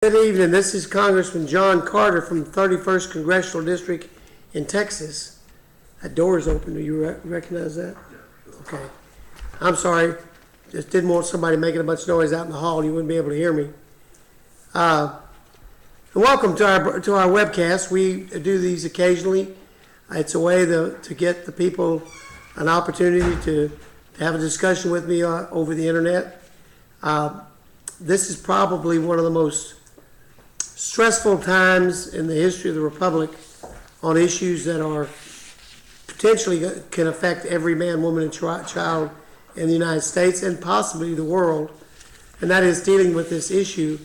Good evening. This is Congressman John Carter from the 31st Congressional District in Texas. That door is open. Do you recognize that? Okay. I'm sorry. Just didn't want somebody making a bunch of noise out in the hall. You wouldn't be able to hear me. Welcome to our webcast. We do these occasionally. It's a way to get the people an opportunity to have a discussion with me over the internet. This is probably one of the most stressful times in the history of the Republic on issues that are potentially can affect every man, woman, and child in the United States and possibly the world, and that is dealing with this issue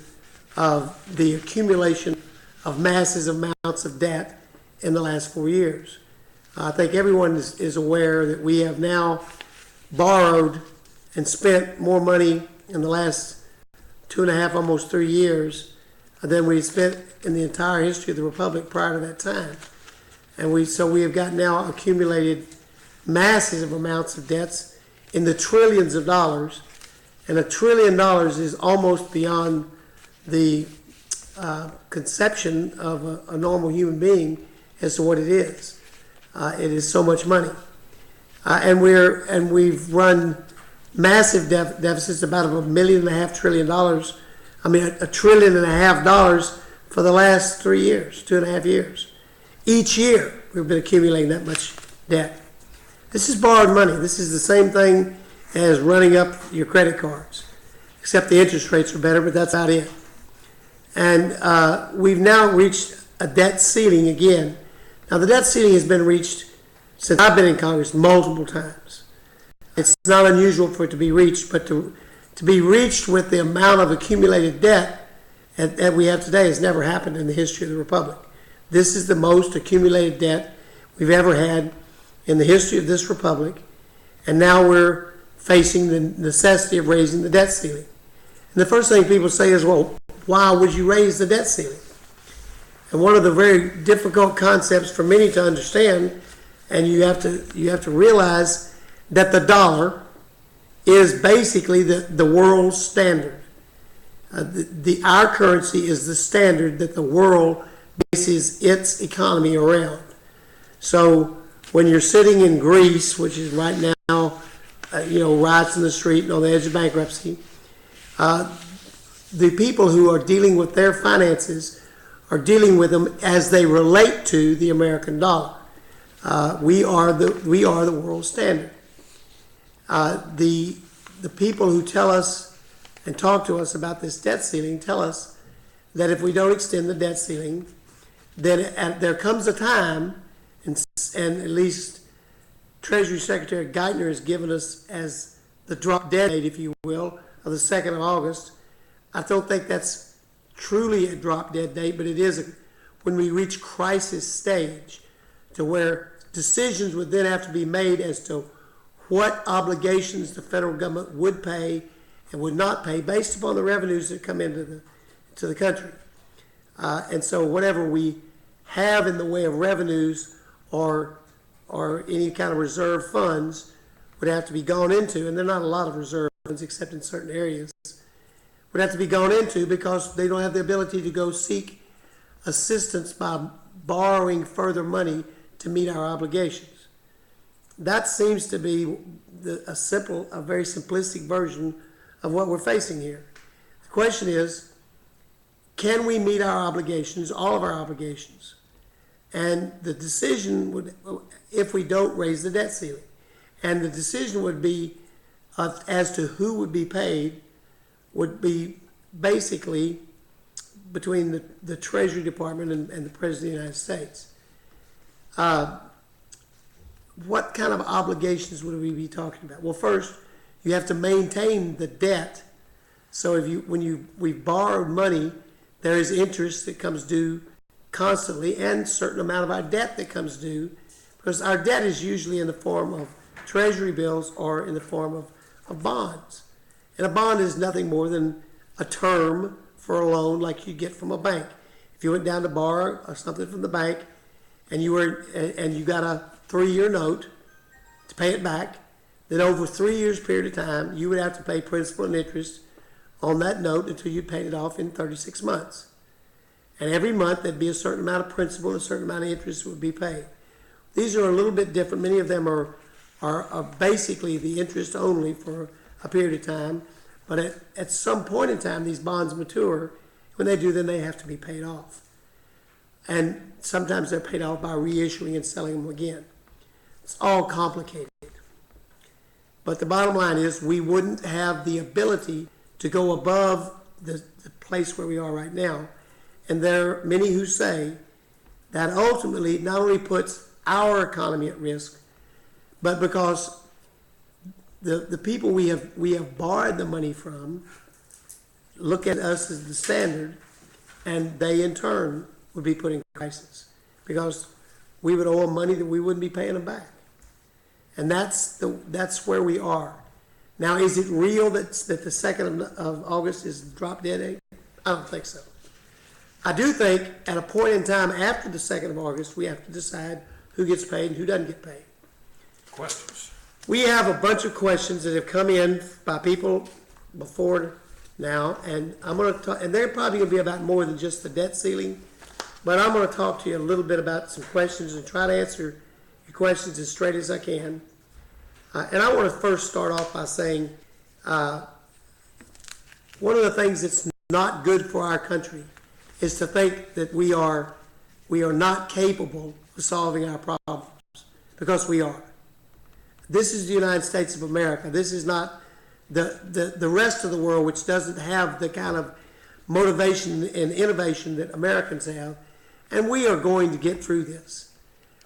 of the accumulation of massive amounts of debt in the last 4 years. I think everyone is aware that we have now borrowed and spent more money in the last 2.5, almost 3 years than we spent in the entire history of the Republic prior to that time. And we have got now accumulated massive amounts of debts in the trillions of dollars, and $1 trillion is almost beyond the conception of a normal human being as to what it is. It is so much money, and we've run massive deficits, about $1.5 trillion. $1.5 trillion for the last 3 years, 2.5 years. Each year, we've been accumulating that much debt. This is borrowed money. This is the same thing as running up your credit cards, except the interest rates are better, but that's not it. And we've now reached a debt ceiling again. Now, the debt ceiling has been reached since I've been in Congress multiple times. It's not unusual for it to be reached, but to be reached with the amount of accumulated debt that we have today has never happened in the history of the Republic. This is the most accumulated debt we've ever had in the history of this Republic, and now we're facing the necessity of raising the debt ceiling. And the first thing people say is, well, why would you raise the debt ceiling? And one of the very difficult concepts for many to understand, and you have to realize that the dollar is basically the world standard. Our currency is the standard that the world bases its economy around. So when you're sitting in Greece, which is right now, riots in the street and on the edge of bankruptcy, the people who are dealing with their finances are dealing with them as they relate to the American dollar. We are the world standard. The people who tell us and talk to us about this debt ceiling tell us that if we don't extend the debt ceiling, then there comes a time, and at least Treasury Secretary Geithner has given us as the drop dead date, if you will, of the 2nd of August. I don't think that's truly a drop dead date, but it is when we reach crisis stage, to where decisions would then have to be made as to what obligations the federal government would pay and would not pay based upon the revenues that come into the country. And so whatever we have in the way of revenues or any kind of reserve funds would have to be gone into, and there are not a lot of reserve funds except in certain areas, would have to be gone into because they don't have the ability to go seek assistance by borrowing further money to meet our obligations. That seems to be a very simplistic version of what we're facing here. The question is, can we meet our obligations, all of our obligations? And the decision would, if we don't raise the debt ceiling, and the decision would be as to who would be paid, would be basically between the Treasury Department and the President of the United States. What kind of obligations would we be talking about? Well, first, you have to maintain the debt. So we've borrowed money, there is interest that comes due constantly, and a certain amount of our debt that comes due, because our debt is usually in the form of Treasury bills or in the form of bonds. And a bond is nothing more than a term for a loan like you get from a bank. If you went down to borrow something from the bank and you got a 3-year note to pay it back, then over 3 years period of time, you would have to pay principal and interest on that note until you paid it off in 36 months. And every month there'd be a certain amount of principal and a certain amount of interest would be paid. These are a little bit different. Many of them are basically the interest only for a period of time. But at some point in time, these bonds mature. When they do, then they have to be paid off. And sometimes they're paid off by reissuing and selling them again. It's all complicated. But the bottom line is we wouldn't have the ability to go above the place where we are right now. And there are many who say that ultimately not only puts our economy at risk, but because the people we have borrowed the money from look at us as the standard, and they in turn would be put in crisis because we would owe them money that we wouldn't be paying them back. And that's where we are. Now, is it real that the 2nd of August is drop dead date? I don't think so. I do think at a point in time after the 2nd of August, we have to decide who gets paid and who doesn't get paid. Questions? We have a bunch of questions that have come in by people before now, and I'm going to talk, and they're probably going to be about more than just the debt ceiling, but I'm going to talk to you a little bit about some questions and try to answer your questions as straight as I can. And I want to first start off by saying one of the things that's not good for our country is to think that we are not capable of solving our problems, because we are. This is the United States of America. This is not the rest of the world, which doesn't have the kind of motivation and innovation that Americans have, and we are going to get through this.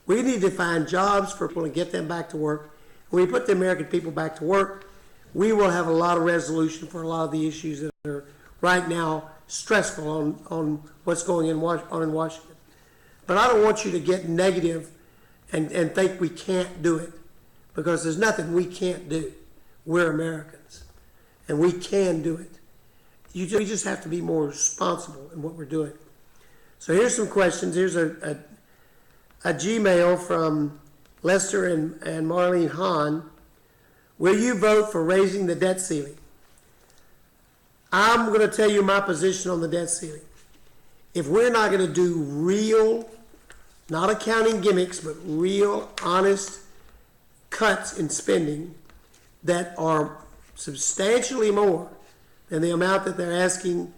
We need to find jobs for people and get them back to work. When we put the American people back to work, we will have a lot of resolution for a lot of the issues that are right now stressful on what's going on in Washington. But I don't want you to get negative and think we can't do it, because there's nothing we can't do. We're Americans, and we can do it. We just have to be more responsible in what we're doing. So here's some questions. Here's a Gmail from Lester and Marlene Hahn. Will you vote for raising the debt ceiling? I'm going to tell you my position on the debt ceiling. If we're not going to do real, not accounting gimmicks, but real, honest cuts in spending that are substantially more than the amount that they're asking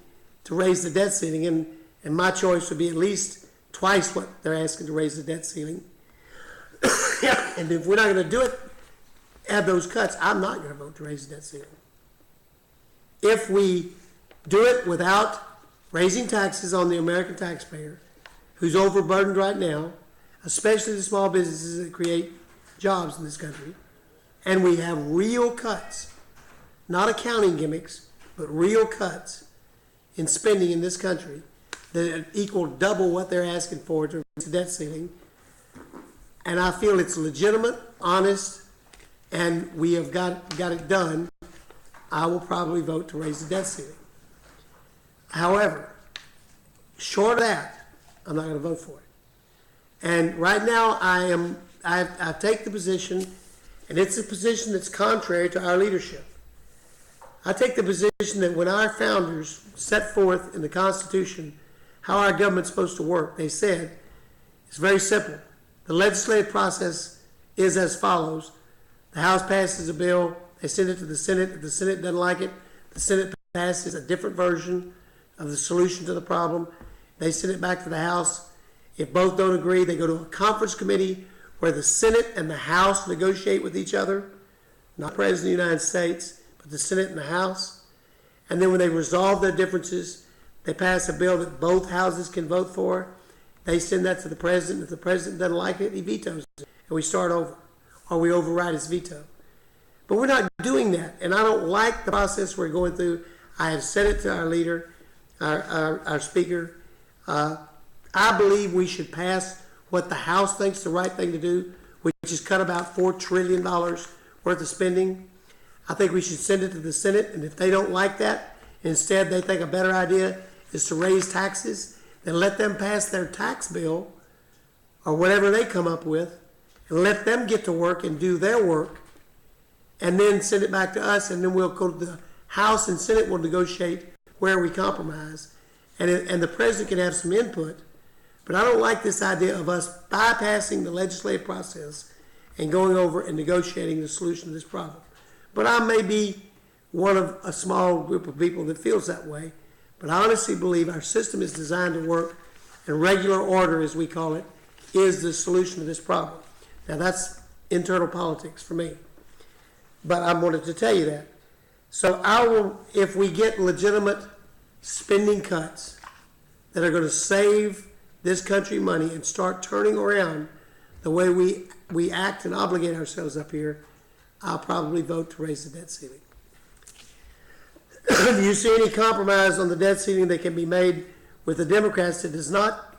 to raise the debt ceiling, and my choice would be at least twice what they're asking to raise the debt ceiling. And if we're not going to do it, have those cuts, I'm not going to vote to raise the debt ceiling. If we do it without raising taxes on the American taxpayer, who's overburdened right now, especially the small businesses that create jobs in this country, and we have real cuts, not accounting gimmicks, but real cuts in spending in this country that equal double what they're asking for to raise the debt ceiling, and I feel it's legitimate, honest, and we have got it done, I will probably vote to raise the debt ceiling. However, short of that, I'm not going to vote for it. And right now, I take the position, and it's a position that's contrary to our leadership. I take the position that when our founders set forth in the Constitution how our government's supposed to work, they said, it's very simple. The legislative process is as follows. The House passes a bill, they send it to the Senate. If the Senate doesn't like it, the Senate passes a different version of the solution to the problem. They send it back to the House. If both don't agree, they go to a conference committee where the Senate and the House negotiate with each other, not the President of the United States, but the Senate and the House. And then when they resolve their differences, they pass a bill that both houses can vote for. They send that to the President. If the President doesn't like it, he vetoes it, and we start over, or we override his veto. But we're not doing that, and I don't like the process we're going through. I have said it to our leader, our speaker. I believe we should pass what the House thinks the right thing to do, which is cut about $4 trillion worth of spending. I think we should send it to the Senate, and if they don't like that, instead they think a better idea is to raise taxes, then let them pass their tax bill or whatever they come up with, and let them get to work and do their work, and then send it back to us, and then we'll go to the House and Senate will negotiate where we compromise, and the president can have some input. But I don't like this idea of us bypassing the legislative process and going over and negotiating the solution to this problem. But I may be one of a small group of people that feels that way. But I honestly believe our system is designed to work, and regular order, as we call it, is the solution to this problem. Now, that's internal politics for me. But I wanted to tell you that. So if we get legitimate spending cuts that are going to save this country money and start turning around the way we act and obligate ourselves up here, I'll probably vote to raise the debt ceiling. Do you see any compromise on the debt ceiling that can be made with the Democrats that does not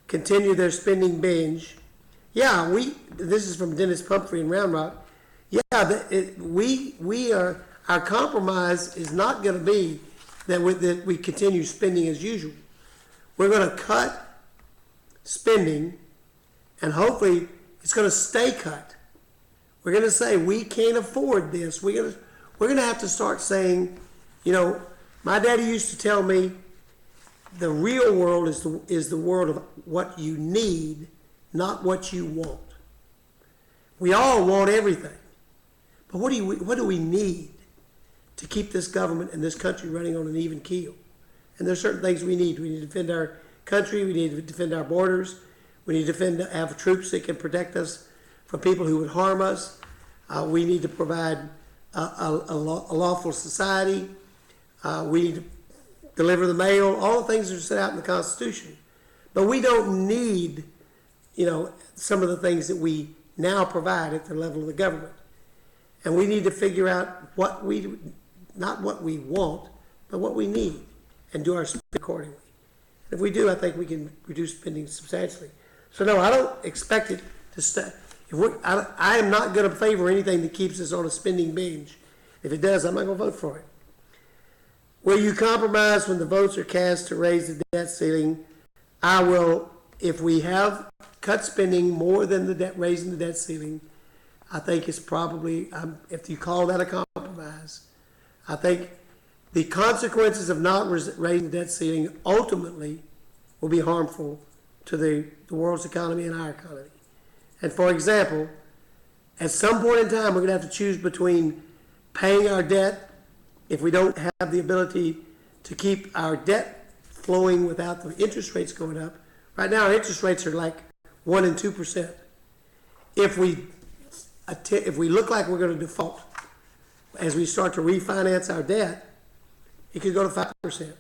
continue their spending binge? Yeah, this is from Dennis Pumphrey in Round Rock. Yeah, our compromise is not going to be that we continue spending as usual. We're going to cut spending, and hopefully it's going to stay cut. We're going to say we can't afford this. We're going to have to start saying, my daddy used to tell me the real world is the world of what you need, not what you want. We all want everything, but what do we need to keep this government and this country running on an even keel? And there's certain things we need. We need to defend our country. We need to defend our borders. We need to have troops that can protect us from people who would harm us. We need to provide a lawful society. We need to deliver the mail. All the things that are set out in the Constitution. But we don't need, some of the things that we now provide at the level of the government. And we need to figure out not what we want, but what we need, and do our spending accordingly. And if we do, I think we can reduce spending substantially. So no, I don't expect it to stay. I am not going to favor anything that keeps us on a spending binge. If it does, I'm not going to vote for it. Will you compromise when the votes are cast to raise the debt ceiling? I will. If we have cut spending more than raising the debt ceiling, I think it's probably, if you call that a compromise, I think the consequences of not raising the debt ceiling ultimately will be harmful to the world's economy and our economy. And for example, at some point in time, we're going to have to choose between paying our debt if we don't have the ability to keep our debt flowing without the interest rates going up. Right now, our interest rates are like 1% and 2%. If we look like we're going to default as we start to refinance our debt, it could go to 5%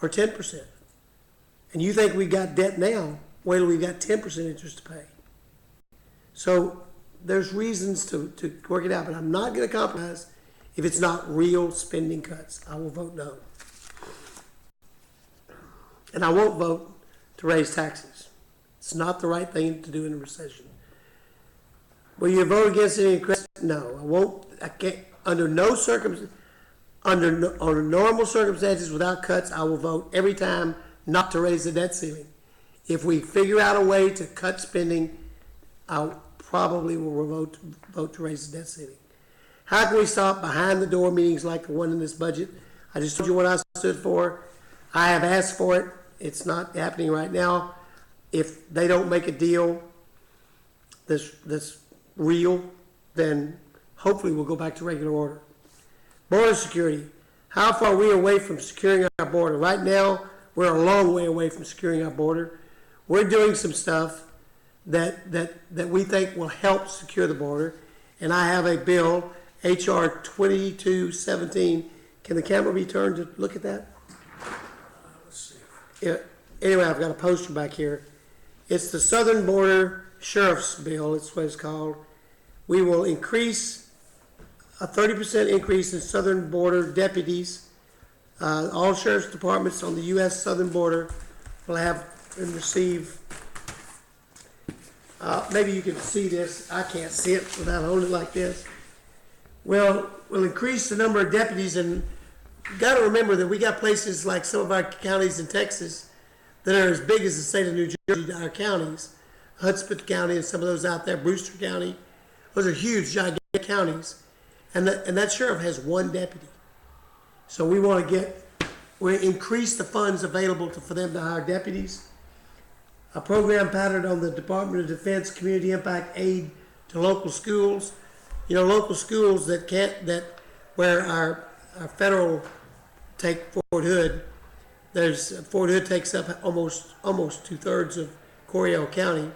or 10%. And you think we got debt now, wait till we got 10% interest to pay. So there's reasons to work it out, but I'm not going to compromise if it's not real spending cuts. I will vote no. And I won't vote to raise taxes. It's not the right thing to do in a recession. Will you vote against any increase? No, I won't. I can't. Under normal circumstances, without cuts, I will vote every time not to raise the debt ceiling. If we figure out a way to cut spending, I probably will vote to raise the debt ceiling. How can we stop behind the door meetings like the one in this budget? I just told you what I stood for. I have asked for it. It's not happening right now. If they don't make a deal that's real, then hopefully we'll go back to regular order. Border security. How far are we away from securing our border? Right now, we're a long way away from securing our border. We're doing some stuff that we think will help secure the border. And I have a bill, H.R. 2217. Can the camera be turned to look at that? Let's see. Yeah. Anyway, I've got a poster back here. It's the Southern Border Sheriff's Bill. It's what it's called. We will increase a 30% increase in southern border deputies. All sheriff's departments on the U.S. southern border will have and receive. Maybe you can see this. I can't see it without holding it like this. We'll increase the number of deputies, and you got to remember that we got places like some of our counties in Texas that are as big as the state of New Jersey. Our counties, Hudspeth County and some of those out there, Brewster County. Those are huge, gigantic counties. And that sheriff has one deputy. So we increase the funds available for them to hire deputies. A program patterned on the Department of Defense Community Impact Aid to local schools. You know, local schools where our federal take Fort Hood. Fort Hood takes up almost 2/3 of Coryell County.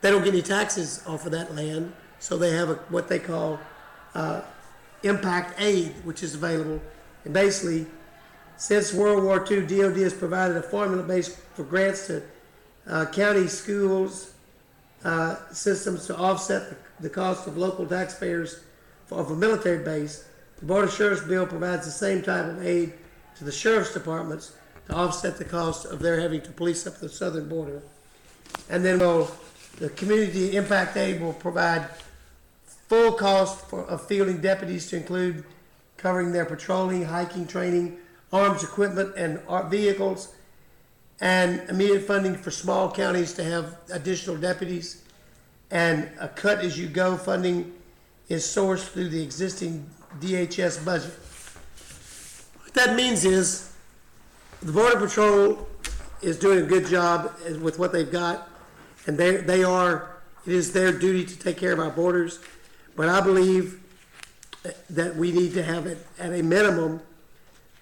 They don't get any taxes off of that land, so they have what they call impact aid, which is available. And basically, since World War II, DOD has provided a formula base for grants to county schools systems to offset the cost of local taxpayers of a military base. The Board of Sheriff's bill provides the same type of aid to the sheriff's departments to offset the cost of their having to police up the southern border. And then the community impact aid will provide full cost of fielding deputies to include covering their patrolling, hiking, training, arms, equipment, and vehicles, and immediate funding for small counties to have additional deputies. And a cut-as-you-go funding is sourced through the existing DHS budget. What that means is the Border Patrol is doing a good job with what they've got, and it is their duty to take care of our borders. But I believe that we need to have it at a minimum,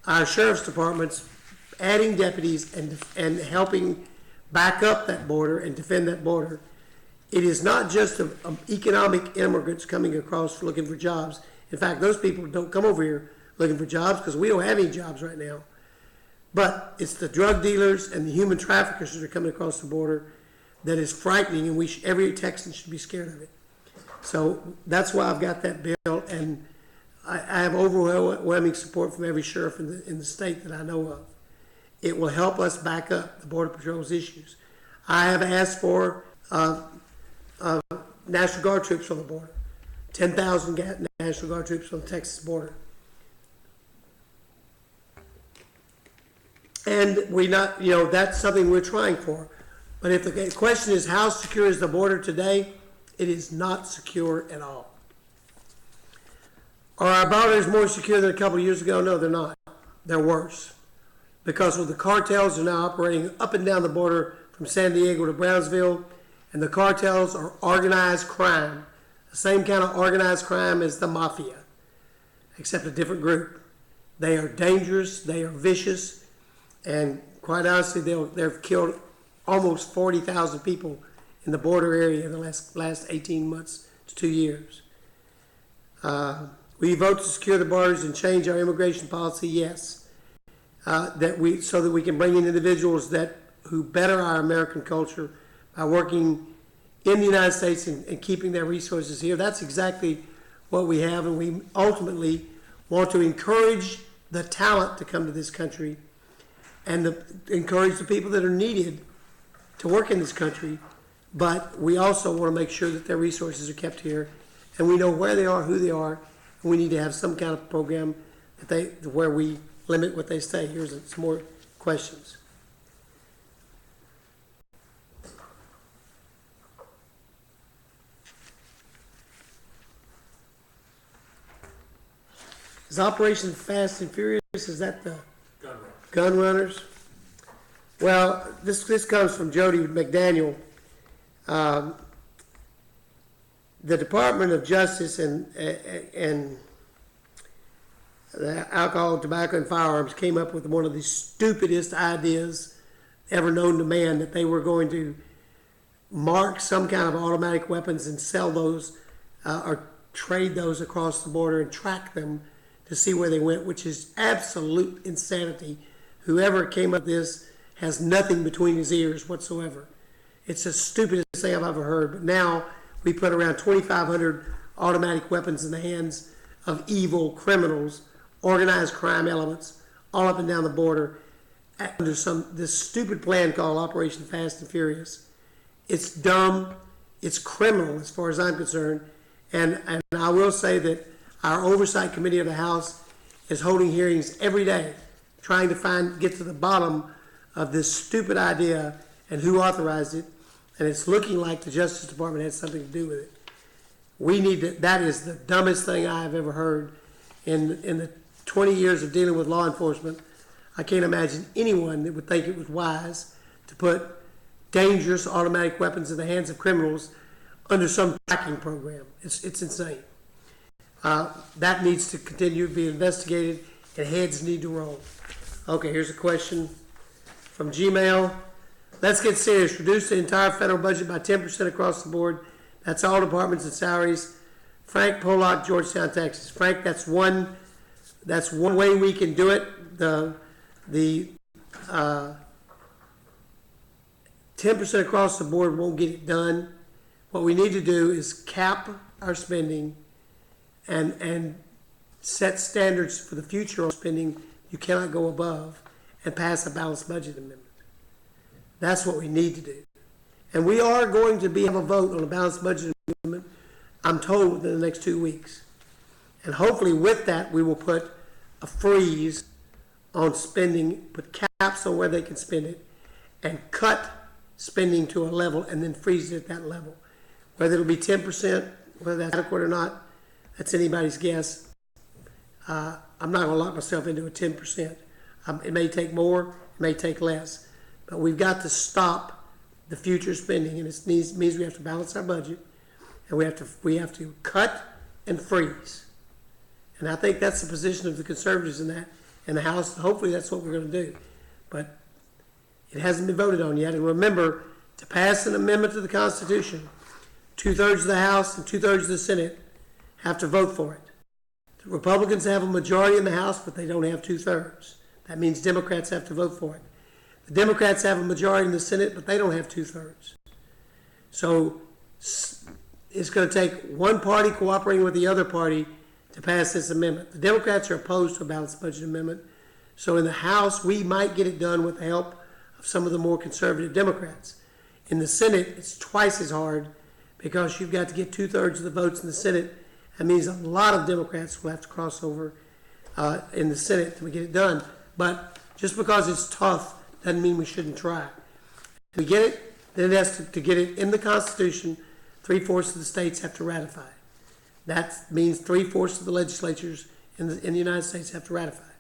our sheriff's departments adding deputies and helping back up that border and defend that border. It is not just economic immigrants coming across looking for jobs. In fact, those people don't come over here looking for jobs because we don't have any jobs right now. But it's the drug dealers and the human traffickers that are coming across the border that is frightening, and every Texan should be scared of it. So that's why I've got that bill, and I have overwhelming support from every sheriff in the state that I know of. It will help us back up the Border Patrol's issues. I have asked for National Guard troops on the border, 10,000 National Guard troops on the Texas border. And that's something we're trying for. But if the question is how secure is the border today, it is not secure at all. Are our borders more secure than a couple of years ago? No, they're not. They're worse. Because the cartels are now operating up and down the border from San Diego to Brownsville, and the cartels are organized crime, the same kind of organized crime as the mafia, except a different group. They are dangerous, they are vicious, and quite honestly, they've killed almost 40,000 people in the border area in the last 18 months to 2 years. We vote to secure the borders and change our immigration policy, yes. So that we can bring in individuals who better our American culture by working in the United States and keeping their resources here. That's exactly what we have, and we ultimately want to encourage the talent to come to this country and encourage the people that are needed to work in this country, but we also want to make sure that their resources are kept here, and we know where they are, who they are, and we need to have some kind of program where we limit what they stay. Here's some more questions. Is Operation Fast and Furious, is that the gun runners? Well, this comes from Jody McDaniel. The Department of Justice and the Alcohol, Tobacco, and Firearms came up with one of the stupidest ideas ever known to man, that they were going to mark some kind of automatic weapons and sell those or trade those across the border and track them to see where they went, which is absolute insanity. Whoever came up with this has nothing between his ears whatsoever. It's the stupidest thing I've ever heard. But now we put around 2,500 automatic weapons in the hands of evil criminals, organized crime elements, all up and down the border under this stupid plan called Operation Fast and Furious. It's dumb. It's criminal as far as I'm concerned. And I will say that our Oversight Committee of the House is holding hearings every day trying to get to the bottom of this stupid idea and who authorized it. And it's looking like the Justice Department had something to do with it. That is the dumbest thing I have ever heard in the 20 years of dealing with law enforcement, I can't imagine anyone that would think it was wise to put dangerous automatic weapons in the hands of criminals under some tracking program. It's insane. That needs to continue to be investigated, and heads need to roll. Okay, here's a question from Gmail. Let's get serious. Reduce the entire federal budget by 10% across the board. That's all departments and salaries. Frank Pollock, Georgetown, Texas. Frank, that's one way we can do it. The 10% across the board won't get it done. What we need to do is cap our spending and set standards for the future on spending you cannot go above, and pass a balanced budget amendment. That's what we need to do. And we are going to have a vote on a balanced budget amendment, I'm told, within the next 2 weeks. And hopefully with that, we will put a freeze on spending, put caps on where they can spend it, and cut spending to a level and then freeze it at that level. Whether it'll be 10%, whether that's adequate or not, that's anybody's guess. I'm not going to lock myself into a 10%. It may take more, it may take less. But we've got to stop the future spending, and it means we have to balance our budget, and we have to cut and freeze. And I think that's the position of the conservatives in the House. Hopefully that's what we're going to do. But it hasn't been voted on yet. And remember, to pass an amendment to the Constitution, 2/3 of the House and 2/3 of the Senate have to vote for it. The Republicans have a majority in the House, but they don't have 2/3. That means Democrats have to vote for it. The Democrats have a majority in the Senate, but they don't have 2/3. So it's going to take one party cooperating with the other party to pass this amendment. The Democrats are opposed to a balanced budget amendment. So in the House, we might get it done with the help of some of the more conservative Democrats. In the Senate, it's twice as hard because you've got to get 2/3 of the votes in the Senate. That means a lot of Democrats will have to cross over in the Senate to get it done. But just because it's tough doesn't mean we shouldn't try. If we get it, then it has to get it in the Constitution. 3/4 of the states have to ratify it. That means 3/4 of the legislatures in the United States have to ratify it.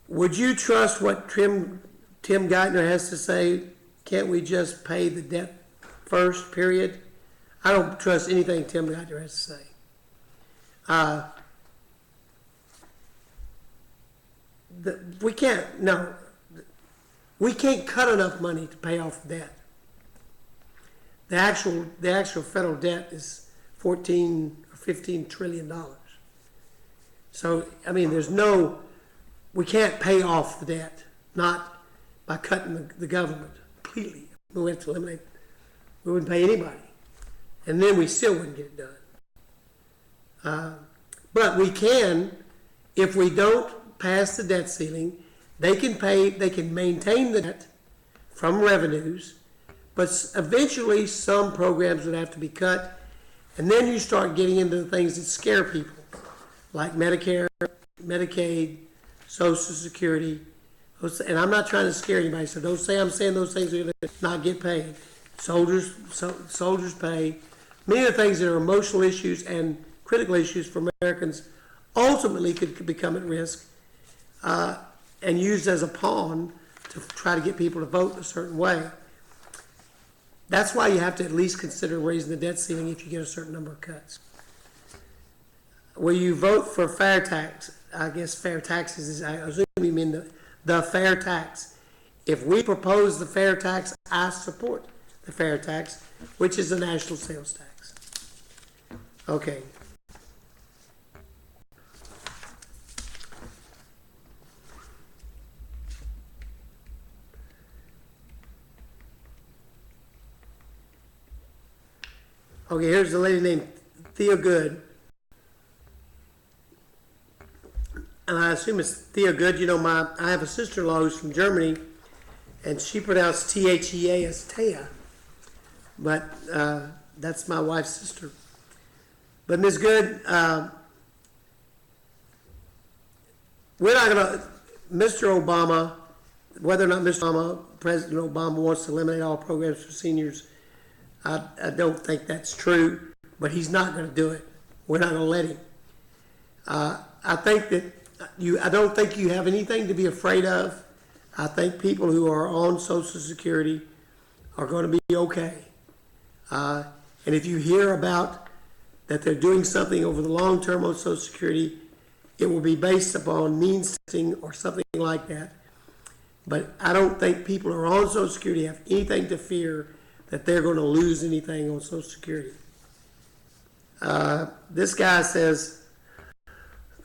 Would you trust what Tim Geithner has to say? Can't we just pay the debt first, period? I don't trust anything Tim Geithner has to say. We can't cut enough money to pay off the debt. The actual federal debt is $14 or $15 trillion. So, I mean, we can't pay off the debt, not by cutting the government completely. We have to eliminate, we wouldn't pay anybody. And then we still wouldn't get it done. But we can, if we don't pass the debt ceiling, they can maintain the debt from revenues, but eventually some programs would have to be cut, and then you start getting into the things that scare people, like Medicare, Medicaid, Social Security, and I'm not trying to scare anybody, so don't say I'm saying those things are going to not get paid. Soldiers pay. Many of the things that are emotional issues and critical issues for Americans ultimately could become at risk and used as a pawn to try to get people to vote a certain way. That's why you have to at least consider raising the debt ceiling if you get a certain number of cuts. Will you vote for fair tax? I guess fair taxes is, I assume you mean the fair tax. If we propose the fair tax, I support the fair tax, which is the national sales tax. Okay. Okay, here's a lady named Thea Good. And I assume it's Thea Good. You know, I have a sister-in-law who's from Germany, and she pronounced T-H-E-A as Thea. But that's my wife's sister. But Ms. Good, we're not going to, Mr. Obama, whether or not Mr. Obama, President Obama wants to eliminate all programs for seniors, I don't think that's true, but he's not going to do it. We're not going to let him. I think that I don't think you have anything to be afraid of. I think people who are on Social Security are going to be okay. And if you hear about that they're doing something over the long term on Social Security, it will be based upon means testing or something like that. But I don't think people who are on Social Security have anything to fear that they're going to lose anything on Social Security. This guy says,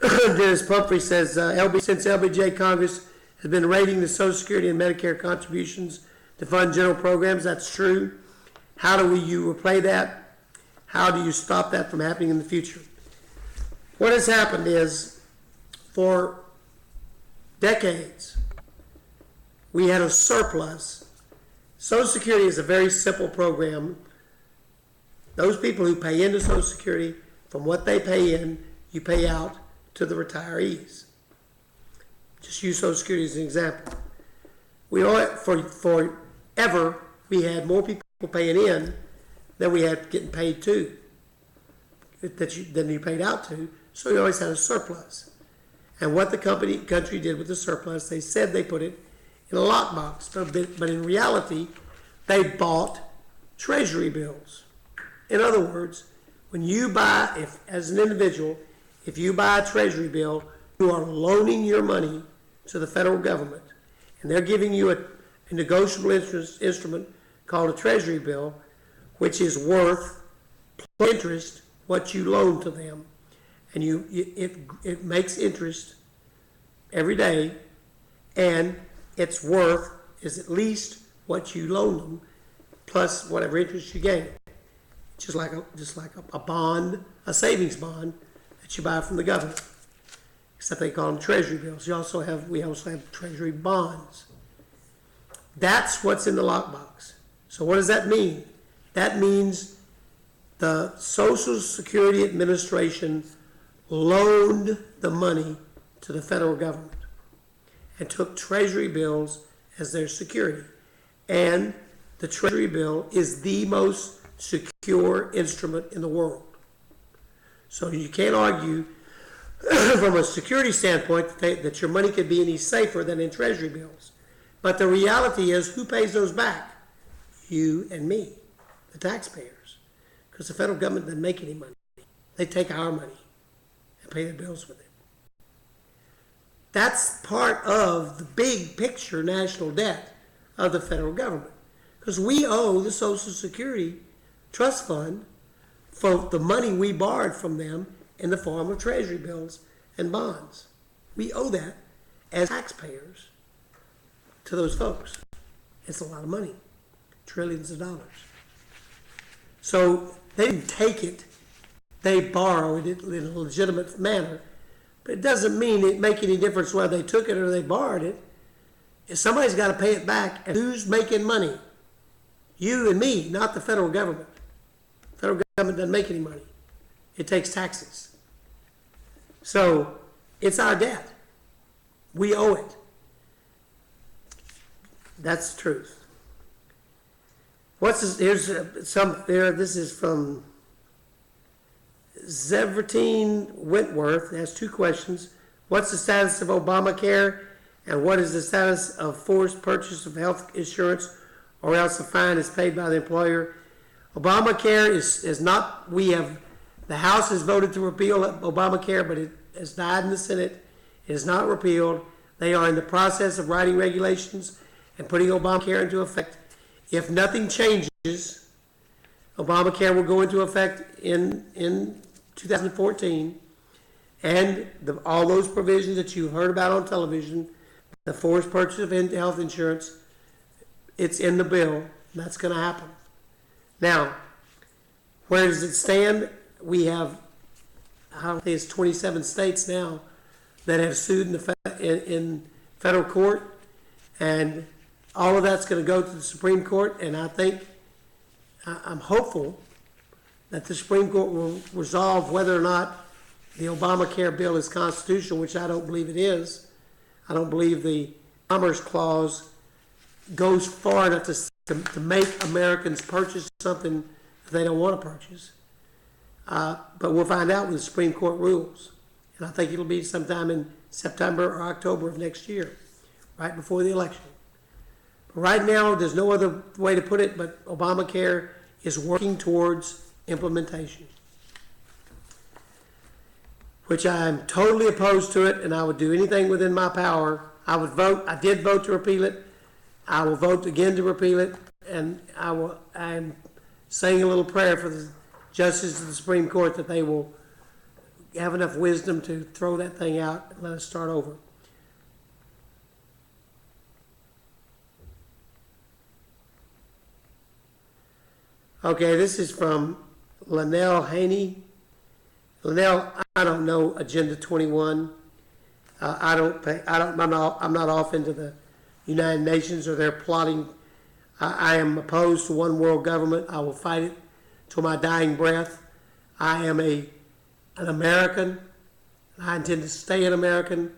Dennis Pumphrey says, since LBJ Congress has been rating the Social Security and Medicare contributions to fund general programs. That's true. How do you replay that? How do you stop that from happening in the future? What has happened is, for decades, we had a surplus. Social Security is a very simple program. Those people who pay into Social Security, from what they pay in, you pay out to the retirees. Just use Social Security as an example. We all, forever, we had more people paying in than we had getting paid to, than you paid out to, so you always had a surplus. And what the country did with the surplus, they said they put it in a lockbox, but in reality, they bought treasury bills. In other words, when you buy, as an individual, if you buy a treasury bill, you are loaning your money to the federal government, and they're giving you a negotiable instrument called a treasury bill, which is worth plus interest what you loan to them, and it makes interest every day, and its worth is at least what you loan them plus whatever interest you gain. Just like a bond, a savings bond that you buy from the government, except they call them treasury bills. We also have treasury bonds. That's what's in the lockbox. So what does that mean? That means the Social Security Administration loaned the money to the federal government and took treasury bills as their security. And the treasury bill is the most secure instrument in the world. So you can't argue from a security standpoint that your money could be any safer than in treasury bills. But the reality is, who pays those back? You and me, the taxpayers. Because the federal government doesn't make any money. They take our money and pay the bills with it. That's part of the big picture national debt of the federal government. Because we owe the Social Security Trust Fund for the money we borrowed from them in the form of treasury bills and bonds. We owe that as taxpayers to those folks. It's a lot of money, trillions of dollars. So they didn't take it, they borrowed it in a legitimate manner, but it doesn't mean it make any difference whether they took it or they borrowed it. If somebody's got to pay it back, and who's making money? You and me, not the federal government. The federal government doesn't make any money. It takes taxes. So it's our debt. We owe it. That's the truth. Here's some there. This is from Zevertine Wentworth. It has two questions. What's the status of Obamacare, and what is the status of forced purchase of health insurance, or else a fine is paid by the employer? Obamacare is not, the House has voted to repeal Obamacare, but it has died in the Senate. It is not repealed. They are in the process of writing regulations and putting Obamacare into effect. If nothing changes, Obamacare will go into effect in 2014, and all those provisions that you heard about on television, the forced purchase of health insurance, it's in the bill, and that's going to happen. Now, where does it stand? We have, I don't think it's 27 states now that have sued in federal court, and all of that's going to go to the Supreme Court, and I'm hopeful that the Supreme Court will resolve whether or not the Obamacare bill is constitutional, which I don't believe it is. I don't believe the Commerce Clause goes far enough to make Americans purchase something that they don't want to purchase. But we'll find out when the Supreme Court rules. And I think it'll be sometime in September or October of next year, right before the election. But right now, there's no other way to put it, but Obamacare is working towards implementation, which I am totally opposed to it, and I would do anything within my power. I would vote. I did vote to repeal it. I will vote again to repeal it, and I'm saying a little prayer for the justices of the Supreme Court that they will have enough wisdom to throw that thing out and let us start over. Okay, this is from Linnell Haney. Linnell, I don't know Agenda 21. I'm not off into the United Nations or their plotting. I am opposed to one world government. I will fight it till my dying breath. I am an American. I intend to stay an American,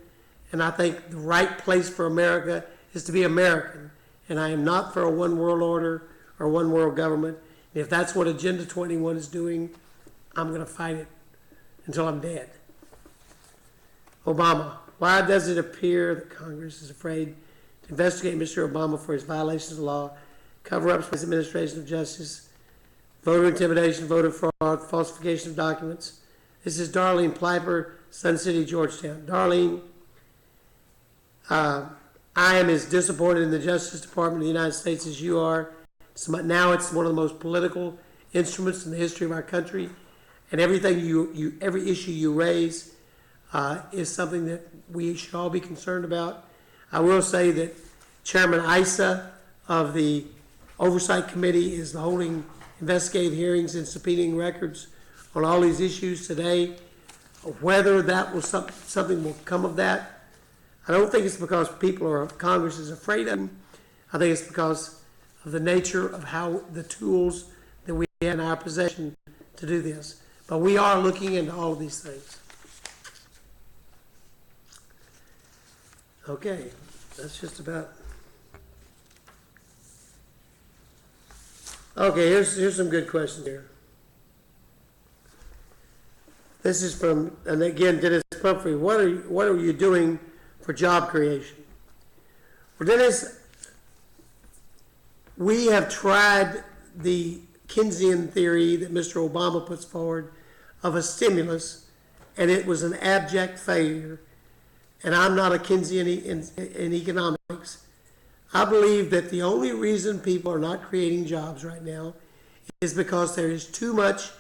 and I think the right place for America is to be American. And I am not for a one world order or one world government. And if that's what Agenda 21 is doing, I'm going to fight it until I'm dead. Obama. Why does it appear that Congress is afraid to investigate Mr. Obama for his violations of law, cover-ups by his administration of justice, voter intimidation, voter fraud, falsification of documents? This is Darlene Piper, Sun City, Georgetown. Darlene, I am as disappointed in the Justice Department of the United States as you are. Now it's one of the most political instruments in the history of our country, and everything every issue you raise is something that we should all be concerned about. I will say that Chairman Issa of the Oversight Committee is holding investigative hearings and subpoenaing records on all these issues today. Whether that will something will come of that, I don't think it's because Congress is afraid of them. I think it's because of the nature of how the tools that we have in our possession to do this. But we are looking into all of these things. Okay, that's just about. Okay, here's some good questions here. This is from, and again, Dennis Pumphrey. What are you doing for job creation? Well, Dennis, we have tried the Keynesian theory that Mr. Obama puts forward of a stimulus, and it was an abject failure. And I'm not a Keynesian in economics. I believe that the only reason people are not creating jobs right now is because there is too much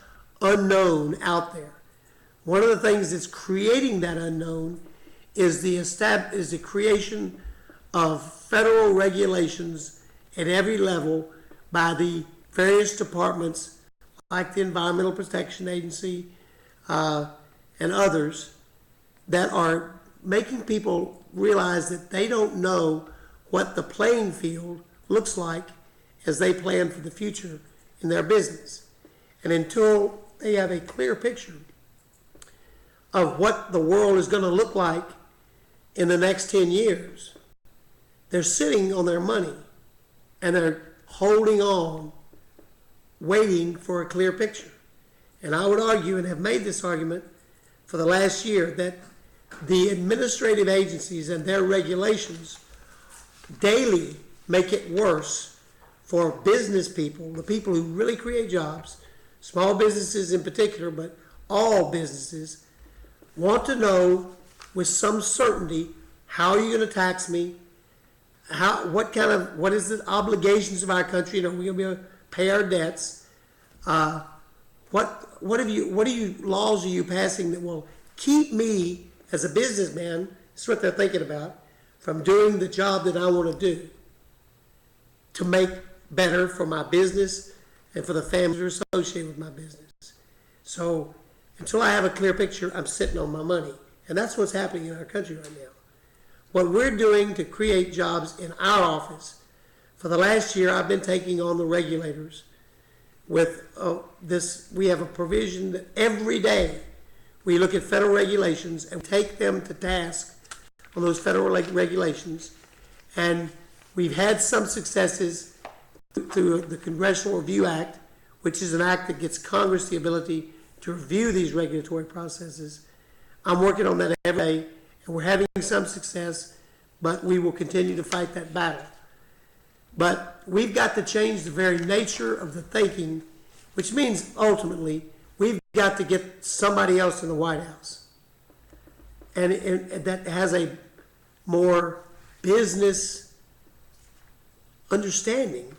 unknown out there. One of the things that's creating that unknown is the creation of federal regulations at every level by the various departments like the Environmental Protection Agency and others that are making people realize that they don't know what the playing field looks like as they plan for the future in their business. And until they have a clear picture of what the world is going to look like in the next 10 years, they're sitting on their money and they're holding on, waiting for a clear picture. And I would argue, and have made this argument for the last year, that the administrative agencies and their regulations daily make it worse for business people, the people who really create jobs, small businesses in particular, but all businesses want to know with some certainty, how are you going to tax me? What is the obligations of our country? Are we going to be able to pay our debts? What laws are you passing that will keep me as a businessman, that's what they're thinking about, from doing the job that I want to do to make better for my business and for the families that are associated with my business. So until I have a clear picture, I'm sitting on my money. And that's what's happening in our country right now. What we're doing to create jobs in our office, for the last year I've been taking on the regulators with this. We have a provision that every day we look at federal regulations and take them to task on those federal regulations. And we've had some successes through the Congressional Review Act, which is an act that gives Congress the ability to review these regulatory processes. I'm working on that every day, and we're having some success, but we will continue to fight that battle. But we've got to change the very nature of the thinking, which means ultimately we've got to get somebody else in the White House, and that has a more business understanding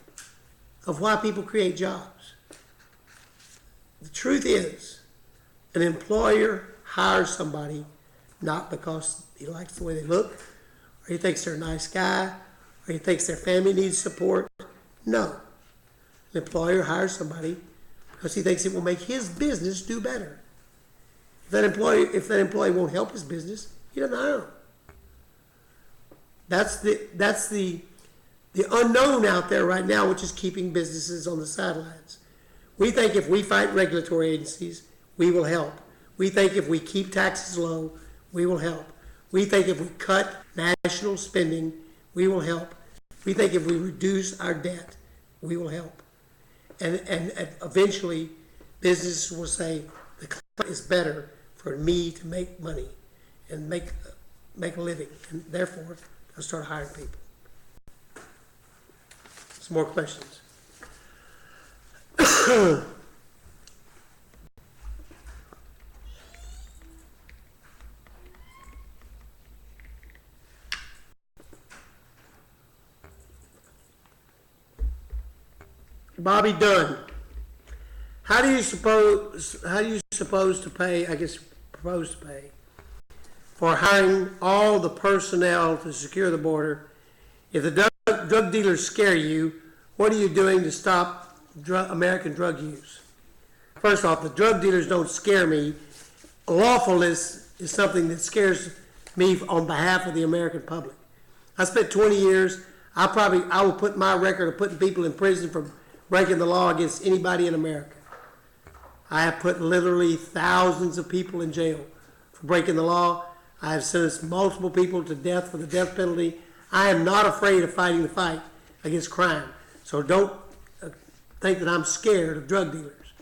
of why people create jobs. The truth is, an employer hires somebody not because he likes the way they look, or he thinks they're a nice guy, or he thinks their family needs support. No. An employer hires somebody because he thinks it will make his business do better. If that employee won't help his business, he doesn't hire him. That's the unknown out there right now, which is keeping businesses on the sidelines. We think if we fight regulatory agencies, we will help. We think if we keep taxes low, we will help. We think if we cut national spending, we will help. We think if we reduce our debt, we will help. And eventually, businesses will say, the climate is better for me to make money and make a living. And therefore, they'll start hiring people. Some more questions. Bobby Dunn, how do you propose to pay for hiring all the personnel to secure the border? If the drug dealers scare you, what are you doing to stop American drug use? First off, the drug dealers don't scare me. Lawfulness is something that scares me on behalf of the American public. I spent 20 years. I will put my record of putting people in prison for breaking the law against anybody in America. I have put literally thousands of people in jail for breaking the law. I have sentenced multiple people to death for the death penalty. I am not afraid of fighting the fight against crime. So don't think that I'm scared of drug dealers.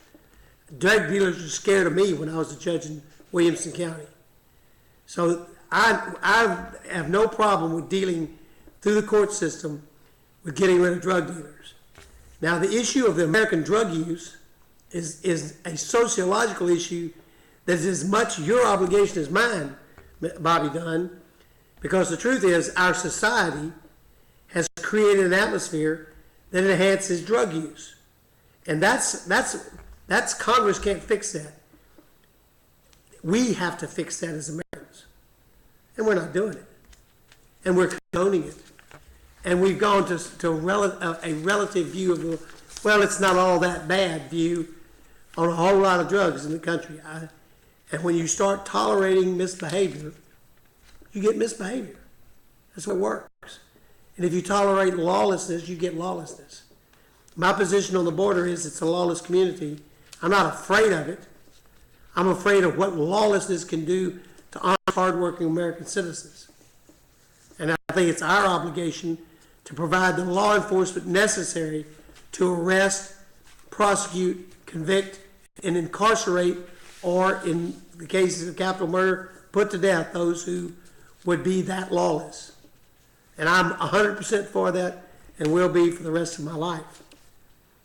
Drug dealers were scared of me when I was a judge in Williamson County. So I have no problem with dealing through the court system with getting rid of drug dealers. Now, the issue of the American drug use is a sociological issue that is as much your obligation as mine, Bobby Dunn, because the truth is our society has created an atmosphere that enhances drug use. And that's Congress can't fix that. We have to fix that as Americans. And we're not doing it. And we're condoning it. And we've gone to a relative view of, well, it's not all that bad view on a whole lot of drugs in the country. And when you start tolerating misbehavior, you get misbehavior. That's what works. And if you tolerate lawlessness, you get lawlessness. My position on the border is it's a lawless community. I'm not afraid of it. I'm afraid of what lawlessness can do to honest, hardworking American citizens. And I think it's our obligation to provide the law enforcement necessary to arrest, prosecute, convict, and incarcerate, or in the cases of capital murder, put to death those who would be that lawless. And I'm 100% for that and will be for the rest of my life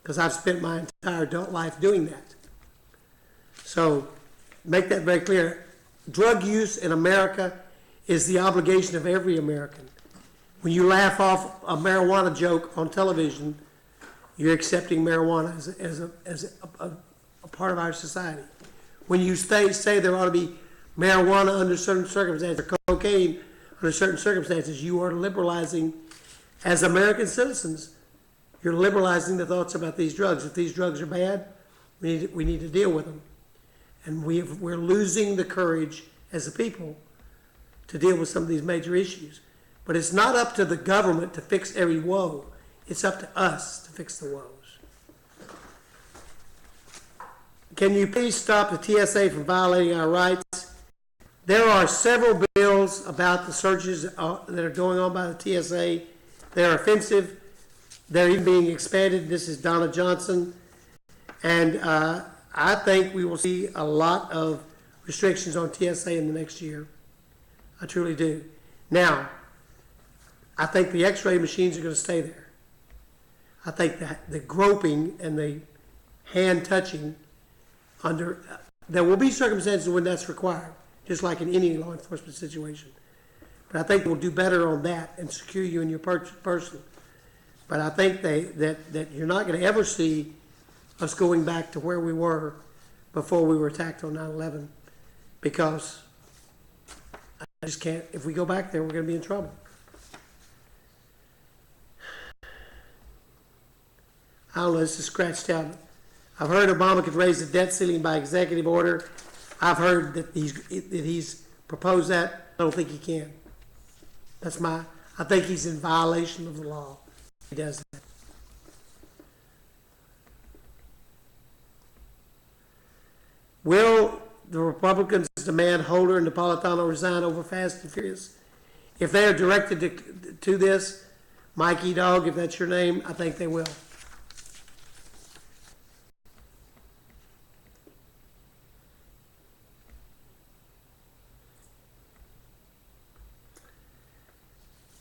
because I've spent my entire adult life doing that. So make that very clear. Drug use in America is the obligation of every American. When you laugh off a marijuana joke on television, you're accepting marijuana as a part of our society. When you say there ought to be marijuana under certain circumstances, or cocaine under certain circumstances, you are liberalizing, as American citizens, you're liberalizing the thoughts about these drugs. If these drugs are bad, we need to deal with them. And we're losing the courage as a people to deal with some of these major issues. But it's not up to the government to fix every woe. It's up to us to fix the woes. Can you please stop the TSA from violating our rights? There are several bills about the searches that are going on by the TSA. They're offensive. They're even being expanded. This is Donna Johnson. And I think we will see a lot of restrictions on TSA in the next year. I truly do. Now, I think the x-ray machines are going to stay there. I think that the groping and the hand touching there will be circumstances when that's required, just like in any law enforcement situation. But I think we'll do better on that and secure you in your person. But I think that you're not going to ever see us going back to where we were before we were attacked on 9/11, because I just can't. If we go back there, we're going to be in trouble. I don't know, this is scratched out. I've heard Obama could raise the debt ceiling by executive order. I've heard that he's proposed that. I don't think he can. I think he's in violation of the law. He does that. Will the Republicans demand Holder and Napolitano resign over Fast and Furious? If they are directed to this, Mikey Dog, if that's your name, I think they will.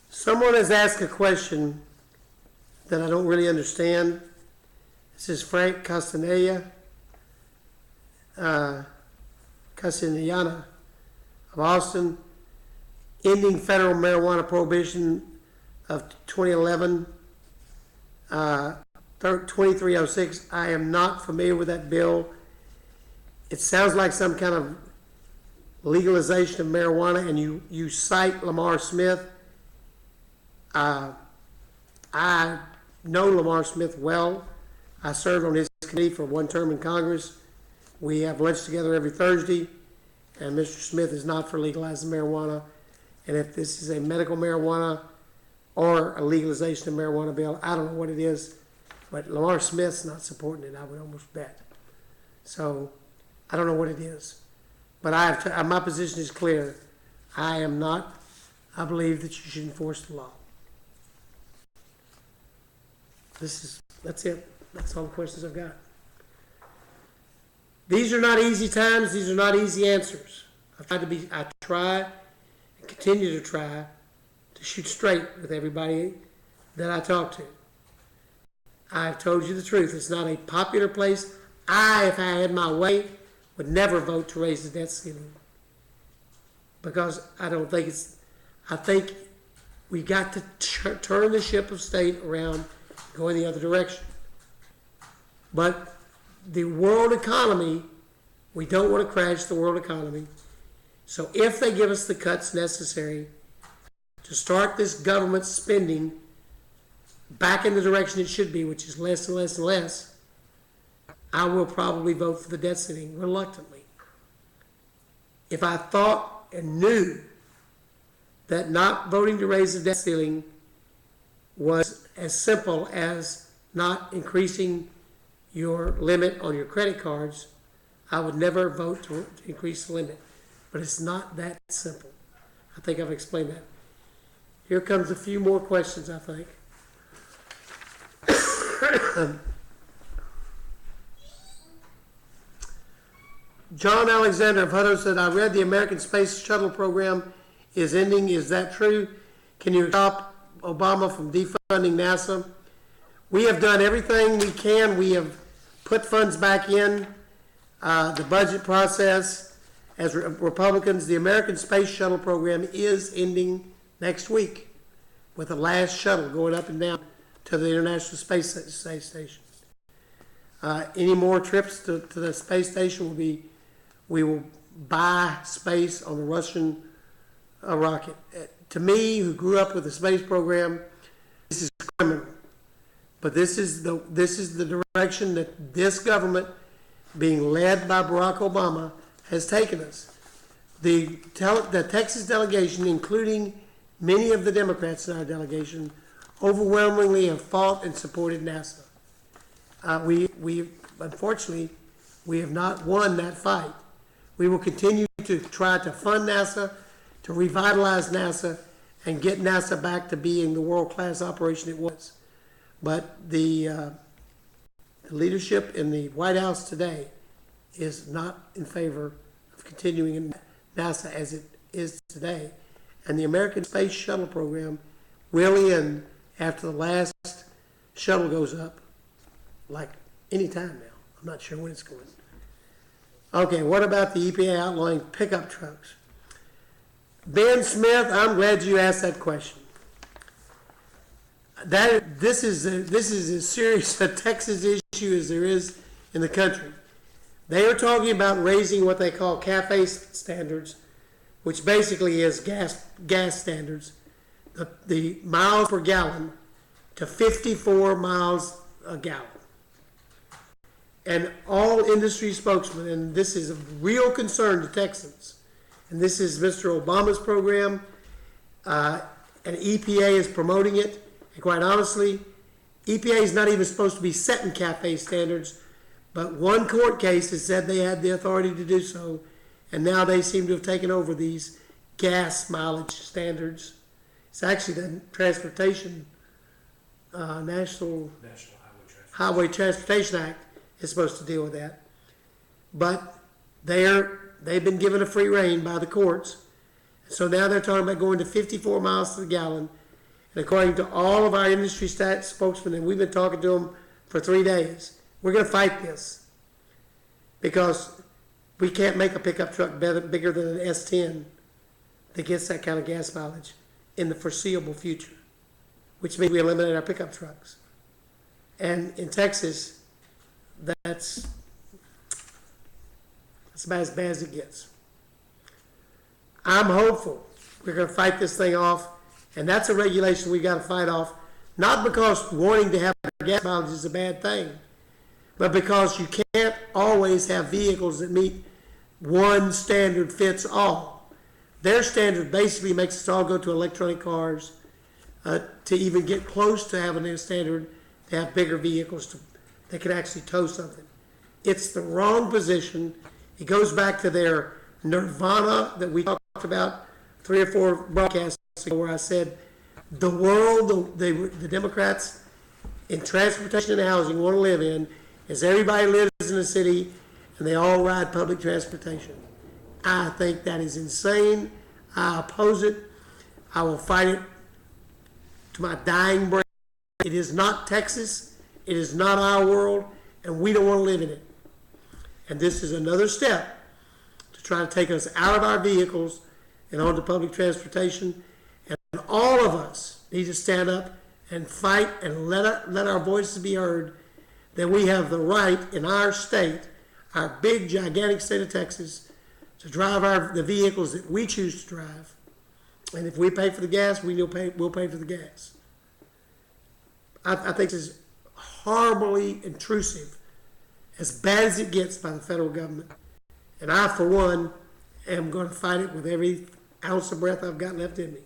Someone has asked a question that I don't really understand. This is Frank Castaneda of Austin. Ending federal marijuana prohibition of 2011, 2306. I am not familiar with that bill. It sounds like some kind of legalization of marijuana, and you cite Lamar Smith. I know Lamar Smith well. I served on his committee for one term in Congress. We have lunch together every Thursday, and Mr. Smith is not for legalizing marijuana. And if this is a medical marijuana or a legalization of marijuana bill, I don't know what it is, but Lamar Smith's not supporting it, I would almost bet. So I don't know what it is. But my position is clear. I believe that you should enforce the law. That's it. That's all the questions I've got. These are not easy times. These are not easy answers. I try and continue to try to shoot straight with everybody that I talk to. I've told you the truth. It's not a popular place. If I had my way, would never vote to raise the debt ceiling, because I think we got to turn the ship of state around, going the other direction. But the world economy, we don't want to crash the world economy. So if they give us the cuts necessary to start this government spending back in the direction it should be, which is less and less and less, I will probably vote for the debt ceiling reluctantly. If I thought and knew that not voting to raise the debt ceiling was as simple as not increasing your limit on your credit cards, I would never vote to increase the limit. But it's not that simple. I think I've explained that. Here comes a few more questions, I think. John Alexander of Hutto said, I read the American Space Shuttle program is ending. Is that true? Can you stop Obama from defunding NASA? We have done everything we can. We have put funds back in the budget process. As Republicans, the American Space Shuttle program is ending next week, with the last shuttle going up and down to the International Space Station. Any more trips to the space station we will buy space on the Russian rocket. To me, who grew up with the space program, this is criminal. But this is the direction that this government, being led by Barack Obama, has taken us. The Texas delegation, including many of the Democrats in our delegation, overwhelmingly have fought and supported NASA. Unfortunately, we have not won that fight. We will continue to try to fund NASA, to revitalize NASA, and get NASA back to being the world-class operation it was. But the leadership in the White House today is not in favor of continuing in NASA as it is today. And the American Space Shuttle program will end after the last shuttle goes up, like any time now. I'm not sure when it's going. Okay, what about the EPA outlawing pickup trucks? Ben Smith, I'm glad you asked that question. This is as serious a Texas issue as there is in the country. They are talking about raising what they call CAFE standards, which basically is gas standards, the miles per gallon to 54 miles a gallon. And all industry spokesmen, and this is a real concern to Texans, and this is Mr. Obama's program, and EPA is promoting it, and quite honestly, EPA is not even supposed to be setting CAFE standards, but one court case has said they had the authority to do so, and now they seem to have taken over these gas mileage standards. It's actually the National Highway Transportation Act is supposed to deal with that. But they've been given a free rein by the courts. So now they're talking about going to 54 miles to the gallon. And according to all of our industry spokesmen, and we've been talking to them for 3 days, we're going to fight this. Because we can't make a pickup truck bigger than an S10 that gets that kind of gas mileage in the foreseeable future, which means we eliminate our pickup trucks. And in Texas, that's about as bad as it gets. I'm hopeful we're going to fight this thing off, and that's a regulation we got to fight off, not because wanting to have gas mileage is a bad thing, but because you can't always have vehicles that meet one standard fits all. Their standard basically makes us all go to electronic cars to even get close to having a standard to have bigger vehicles that can actually tow something. It's the wrong position. It goes back to their nirvana that we talked about 3 or 4 broadcasts ago, where I said the world the Democrats in transportation and housing want to live in is everybody lives in a city and they all ride public transportation. I think that is insane. I oppose it. I will fight it to my dying breath. It is not Texas. It is not our world, and we don't want to live in it. And this is another step to try to take us out of our vehicles and onto public transportation. And all of us need to stand up and fight and let our voices be heard, that we have the right in our state, our big, gigantic state of Texas, to drive the vehicles that we choose to drive. And if we pay for the gas, we'll pay for the gas. I think this is horribly intrusive, as bad as it gets by the federal government. And I, for one, am going to fight it with every ounce of breath I've got left in me.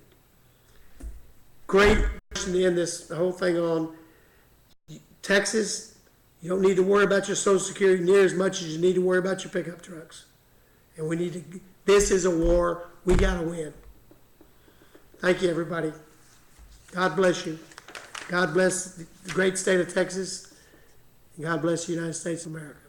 Great question to end the whole thing on. Texas, you don't need to worry about your Social Security near as much as you need to worry about your pickup trucks. And this is a war we got to win. Thank you, everybody. God bless you. God bless the great state of Texas. And God bless the United States of America.